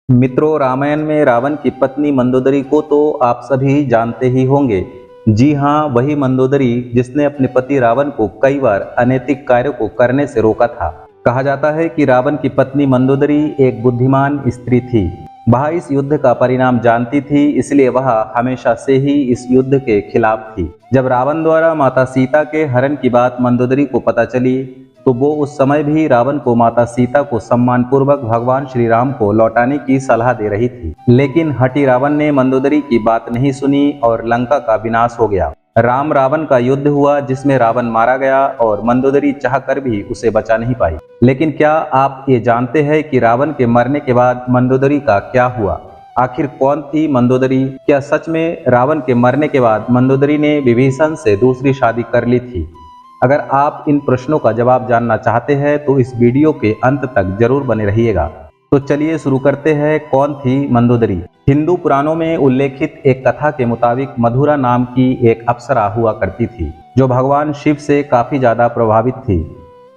मित्रों, रामायण में रावण की पत्नी मंदोदरी को तो आप सभी जानते ही होंगे। जी हाँ, वही मंदोदरी जिसने अपने पति रावण को कई बार अनैतिक कार्यों को करने से रोका था। कहा जाता है कि रावण की पत्नी मंदोदरी एक बुद्धिमान स्त्री थी। वह इस युद्ध का परिणाम जानती थी, इसलिए वह हमेशा से ही इस युद्ध के खिलाफ थी। जब रावण द्वारा माता सीता के हरण की बात मंदोदरी को पता चली, तो वो उस समय भी रावण को माता सीता को सम्मानपूर्वक भगवान श्री राम को लौटाने की सलाह दे रही थी। लेकिन हठी रावण ने मंदोदरी की बात नहीं सुनी और लंका का विनाश हो गया। राम रावण का युद्ध हुआ जिसमें रावण मारा गया और मंदोदरी चाहकर भी उसे बचा नहीं पाई। लेकिन क्या आप ये जानते हैं कि रावण के मरने के बाद मंदोदरी का क्या हुआ? आखिर कौन थी मंदोदरी? क्या सच में रावण के मरने के बाद मंदोदरी ने विभीषण से दूसरी शादी कर ली थी? अगर आप इन प्रश्नों का जवाब जानना चाहते हैं तो इस वीडियो के अंत तक जरूर बने रहिएगा। तो चलिए शुरू करते हैं। कौन थी मंदोदरी? हिंदू पुराणों में उल्लेखित एक कथा के मुताबिक मधुरा नाम की एक अप्सरा हुआ करती थी, जो भगवान शिव से काफी ज्यादा प्रभावित थी।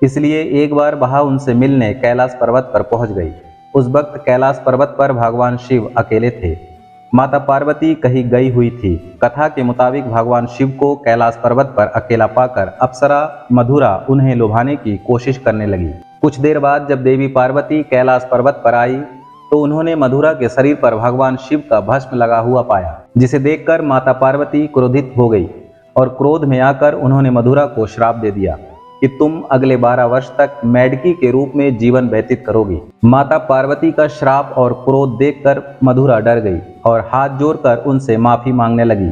इसलिए एक बार वह उनसे मिलने कैलाश पर्वत पर पहुंच गई। उस वक्त कैलाश पर्वत पर भगवान शिव अकेले थे। माता पार्वती कहीं गई हुई थी। कथा के मुताबिक भगवान शिव को कैलाश पर्वत पर अकेला पाकर अप्सरा मधुरा उन्हें लुभाने की कोशिश करने लगी। कुछ देर बाद जब देवी पार्वती कैलाश पर्वत पर आई तो उन्होंने मधुरा के शरीर पर भगवान शिव का भस्म लगा हुआ पाया, जिसे देखकर माता पार्वती क्रोधित हो गई और क्रोध में आकर उन्होंने मधुरा को श्राप दे दिया कि तुम अगले 12 वर्ष तक मेढकी के रूप में जीवन व्यतीत करोगी। माता पार्वती का श्राप और क्रोध देखकर मधुरा डर गई और हाथ जोड़कर उनसे माफी मांगने लगी।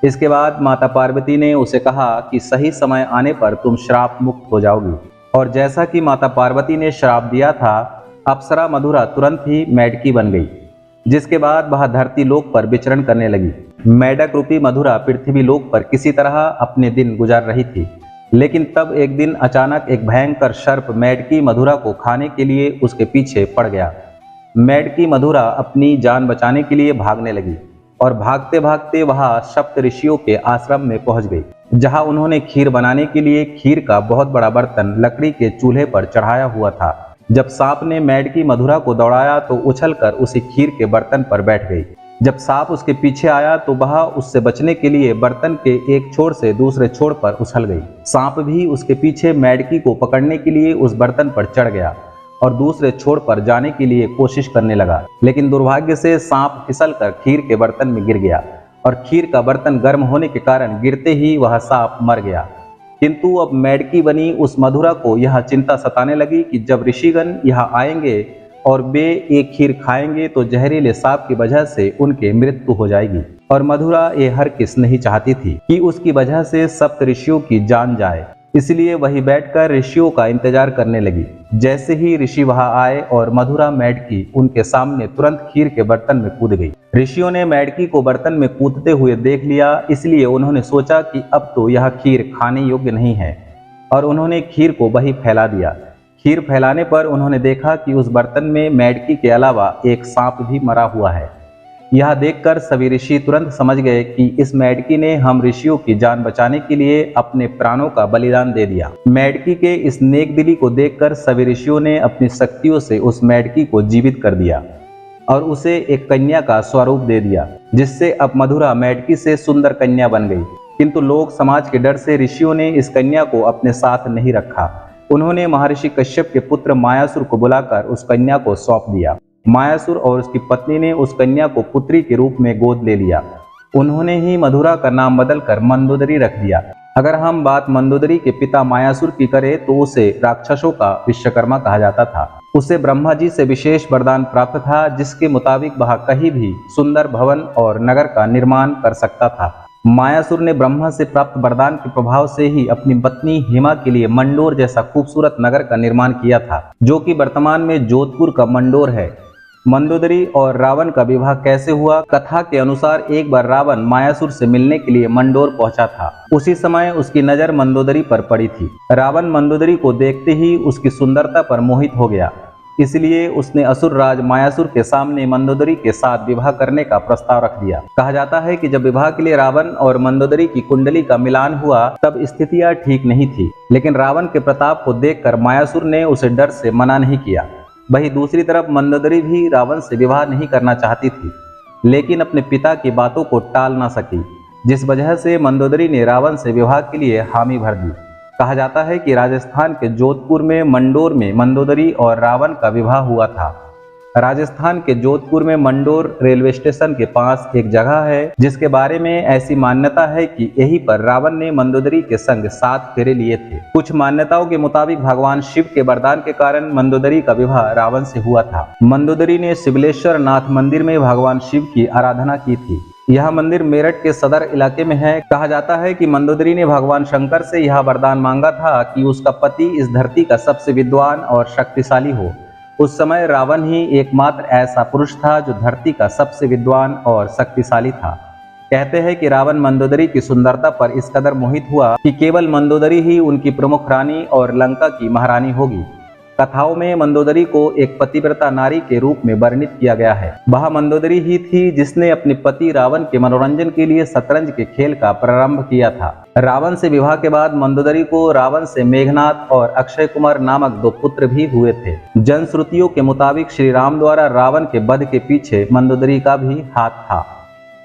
इसके बाद माता पार्वती ने उसे कहा कि सही समय आने पर तुम श्राप मुक्त हो जाओगी। और जैसा कि माता पार्वती ने श्राप दिया था, अप्सरा मधुरा तुरंत ही मेढकी बन गई, जिसके बाद वह धरती लोक पर विचरण करने लगी। मेढक रूपी मधुरा पृथ्वी लोक पर किसी तरह अपने दिन गुजार रही थी। लेकिन तब एक दिन अचानक एक भयंकर सर्प मेढकी मधुरा को खाने के लिए उसके पीछे पड़ गया। मेढकी मधुरा अपनी जान बचाने के लिए भागने लगी और भागते भागते वह सप्त ऋषियों के आश्रम में पहुंच गई, जहां उन्होंने खीर बनाने के लिए खीर का बहुत बड़ा बर्तन लकड़ी के चूल्हे पर चढ़ाया हुआ था। जब सांप ने मेढकी मधुरा को दौड़ाया तो उछलकर उसी खीर के बर्तन पर बैठ गई। जब सांप उसके पीछे आया तो वह उससे बचने के लिए बर्तन के एक छोर से दूसरे छोर पर उछल गई। सांप भी उसके पीछे मेढकी को पकड़ने के लिए उस बर्तन पर चढ़ गया और दूसरे छोर पर जाने के लिए कोशिश करने लगा। लेकिन दुर्भाग्य से सांप फिसलकर खीर के बर्तन में गिर गया और खीर का बर्तन गर्म होने के कारण गिरते ही वह सांप मर गया। किंतु अब मेढकी बनी उस मधुरा को यह चिंता सताने लगी कि जब ऋषिगण यहाँ आएंगे और वे एक खीर खाएंगे तो जहरीले सांप की वजह से उनके मृत्यु हो जाएगी। और मधुरा ये हरगिज़ नहीं चाहती थी कि उसकी वजह से सप्त ऋषियों की जान जाए। इसलिए वही बैठकर ऋषियों का इंतजार करने लगी। जैसे ही ऋषि वहां आए और मधुरा मेढकी उनके सामने तुरंत खीर के बर्तन में कूद गई। ऋषियों ने मेढकी को बर्तन में कूदते हुए देख लिया, इसलिए उन्होंने सोचा कि अब तो यह खीर खाने योग्य नहीं है और उन्होंने खीर को वहीं फैला दिया। खीर फैलाने पर उन्होंने देखा कि उस बर्तन में मेढकी के अलावा एक सांप भी मरा हुआ है। यह देखकर सभी ऋषि तुरंत समझ गए कि इस मेढकी ने हम ऋषियों की जान बचाने के लिए अपने प्राणों का बलिदान दे दिया। मेढकी के इस नेक दिली को देखकर सभी ऋषियों ने अपनी शक्तियों से उस मेढकी को जीवित कर दिया और उसे एक कन्या का स्वरूप दे दिया, जिससे अब मधुरा मेढकी से सुंदर कन्या बन गई। किंतु लोक समाज के डर से ऋषियों ने इस कन्या को अपने साथ नहीं रखा। उन्होंने महर्षि कश्यप के पुत्र मायासुर को बुलाकर उस कन्या को सौंप दिया। मायासुर और उसकी पत्नी ने उस कन्या को पुत्री के रूप में गोद ले लिया। उन्होंने ही मधुरा का नाम बदलकर मंदोदरी रख दिया। अगर हम बात मंदोदरी के पिता मायासुर की करें तो उसे राक्षसों का विश्वकर्मा कहा जाता था। उसे ब्रह्मा जी से विशेष वरदान प्राप्त था, जिसके मुताबिक वह कहीं भी सुंदर भवन और नगर का निर्माण कर सकता था। मायासुर ने ब्रह्मा से प्राप्त वरदान के प्रभाव से ही अपनी पत्नी हेमा के लिए मंडोर जैसा खूबसूरत नगर का निर्माण किया था, जो कि वर्तमान में जोधपुर का मंडोर है। मंदोदरी और रावण का विवाह कैसे हुआ? कथा के अनुसार एक बार रावण मायासुर से मिलने के लिए मंडोर पहुंचा था। उसी समय उसकी नजर मंदोदरी पर पड़ी थी। रावण मंदोदरी को देखते ही उसकी सुंदरता पर मोहित हो गया, इसलिए उसने असुर राज मायासुर के सामने मंदोदरी के साथ विवाह करने का प्रस्ताव रख दिया। कहा जाता है कि जब विवाह के लिए रावण और मंदोदरी की कुंडली का मिलान हुआ तब स्थितियां ठीक नहीं थी, लेकिन रावण के प्रताप को देखकर मायासुर ने उसे डर से मना नहीं किया। वहीं दूसरी तरफ मंदोदरी भी रावण से विवाह नहीं करना चाहती थी, लेकिन अपने पिता की बातों को टाल ना सकी, जिस वजह से मंदोदरी ने रावण से विवाह के लिए हामी भर दी। कहा जाता है कि राजस्थान के जोधपुर में मंडोर में मंदोदरी और रावण का विवाह हुआ था। राजस्थान के जोधपुर में मंडोर रेलवे स्टेशन के पास एक जगह है, जिसके बारे में ऐसी मान्यता है कि यहीं पर रावण ने मंदोदरी के संग 7 फेरे लिए थे। कुछ मान्यताओं के मुताबिक भगवान शिव के वरदान के कारण मंदोदरी का विवाह रावण से हुआ था। मंदोदरी ने शिवलेश्वर नाथ मंदिर में भगवान शिव की आराधना की थी। यह मंदिर मेरठ के सदर इलाके में है। कहा जाता है कि मंदोदरी ने भगवान शंकर से यह वरदान मांगा था कि उसका पति इस धरती का सबसे विद्वान और शक्तिशाली हो। उस समय रावण ही एकमात्र ऐसा पुरुष था जो धरती का सबसे विद्वान और शक्तिशाली था। कहते हैं कि रावण मंदोदरी की सुंदरता पर इस कदर मोहित हुआ कि केवल मंदोदरी ही उनकी प्रमुख रानी और लंका की महारानी होगी। कथाओं में मंदोदरी को एक पतिव्रता नारी के रूप में वर्णित किया गया है। वह मंदोदरी ही थी जिसने अपने पति रावण के मनोरंजन के लिए शतरंज के खेल का प्रारंभ किया था। रावण से विवाह के बाद मंदोदरी को रावण से मेघनाद और अक्षय कुमार नामक 2 पुत्र भी हुए थे। जनश्रुतियों के मुताबिक श्री राम द्वारा रावण के वध के पीछे मंदोदरी का भी हाथ था।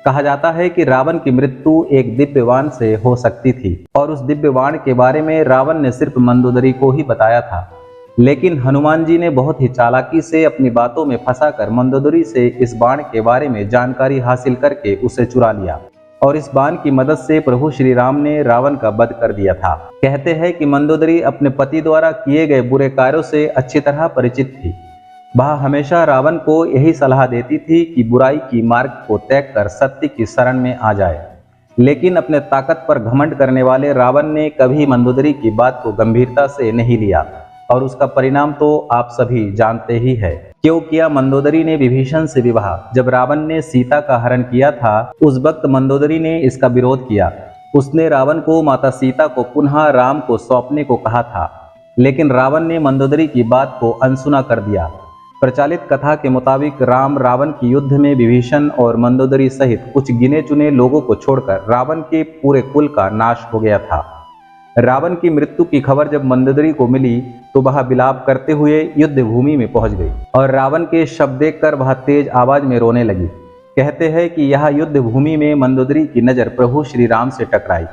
कहा जाता है कि रावण की मृत्यु एक दिव्य बाण से हो सकती थी और उस दिव्य बाण के बारे में रावण ने सिर्फ मंदोदरी को ही बताया था, लेकिन हनुमान जी ने बहुत ही चालाकी से अपनी बातों में फंसाकर मंदोदरी से इस बाण के बारे में जानकारी हासिल करके उसे चुरा लिया और इस बाण की मदद से प्रभु श्री राम ने रावण का वध कर दिया था। कहते हैं कि मंदोदरी अपने पति द्वारा किए गए बुरे कार्यों से अच्छी तरह परिचित थी। वह हमेशा रावण को यही सलाह देती थी कि बुराई की मार्ग को त्याग कर सत्य की शरण में आ जाए, लेकिन अपने ताकत पर घमंड करने वाले रावण ने कभी मंदोदरी की बात को गंभीरता से नहीं लिया और उसका परिणाम तो आप सभी जानते ही है। क्यों किया मंदोदरी ने विभीषण से विवाह? जब रावण ने सीता का हरण किया था उस वक्त मंदोदरी ने इसका विरोध किया। उसने रावण को माता सीता को पुनः राम को सौंपने को कहा था, लेकिन रावण ने मंदोदरी की बात को अनसुना कर दिया। प्रचलित कथा के मुताबिक राम रावण की युद्ध में विभीषण और मंदोदरी सहित कुछ गिने चुने लोगों को छोड़कर रावण के पूरे कुल का नाश हो गया था। रावण की मृत्यु की खबर जब मंदोदरी को मिली तो वह विलाप करते हुए युद्ध भूमि में पहुंच गई और रावण के शव देखकर वह तेज आवाज में रोने लगी। कहते हैं कि यह युद्ध भूमि में मंदोदरी की नजर प्रभु श्री राम से टकराई।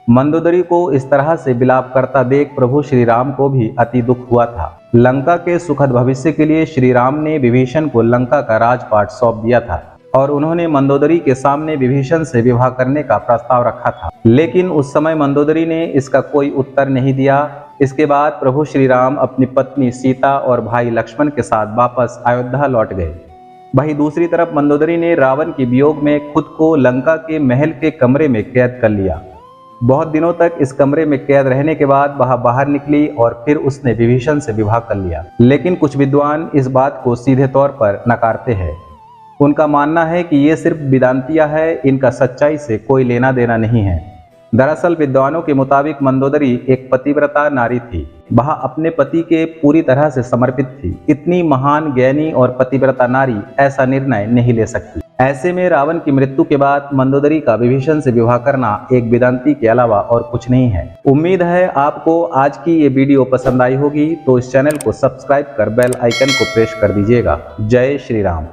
मंदोदरी को इस तरह से विलाप करता देख प्रभु श्री राम को भी अति दुख हुआ था। लंका के सुखद भविष्य के लिए श्री राम ने विभीषण को लंका का राजपाट सौंप दिया था और उन्होंने मंदोदरी के सामने विभीषण से विवाह करने का प्रस्ताव रखा था, लेकिन उस समय मंदोदरी ने इसका कोई उत्तर नहीं दिया। इसके बाद प्रभु श्री राम अपनी पत्नी सीता और भाई लक्ष्मण के साथ वापस अयोध्या लौट गए। वहीं दूसरी तरफ मंदोदरी ने रावण के वियोग में खुद को लंका के महल के कमरे में कैद कर लिया। बहुत दिनों तक इस कमरे में कैद रहने के बाद वह बाहर निकली और फिर उसने विभीषण से विवाह कर लिया। लेकिन कुछ विद्वान इस बात को सीधे तौर पर नकारते हैं। उनका मानना है कि ये सिर्फ वेदांतिया है, इनका सच्चाई से कोई लेना देना नहीं है। दरअसल विद्वानों के मुताबिक मंदोदरी एक पतिव्रता नारी थी। वह अपने पति के पूरी तरह से समर्पित थी। इतनी महान ज्ञानी और पतिव्रता नारी ऐसा निर्णय नहीं ले सकती। ऐसे में रावण की मृत्यु के बाद मंदोदरी का विभीषण से विवाह करना एक वेदांती के अलावा और कुछ नहीं है। उम्मीद है आपको आज की ये वीडियो पसंद आई होगी, तो इस चैनल को सब्सक्राइब कर बेल आइकन को प्रेस कर दीजिएगा। जय श्री राम।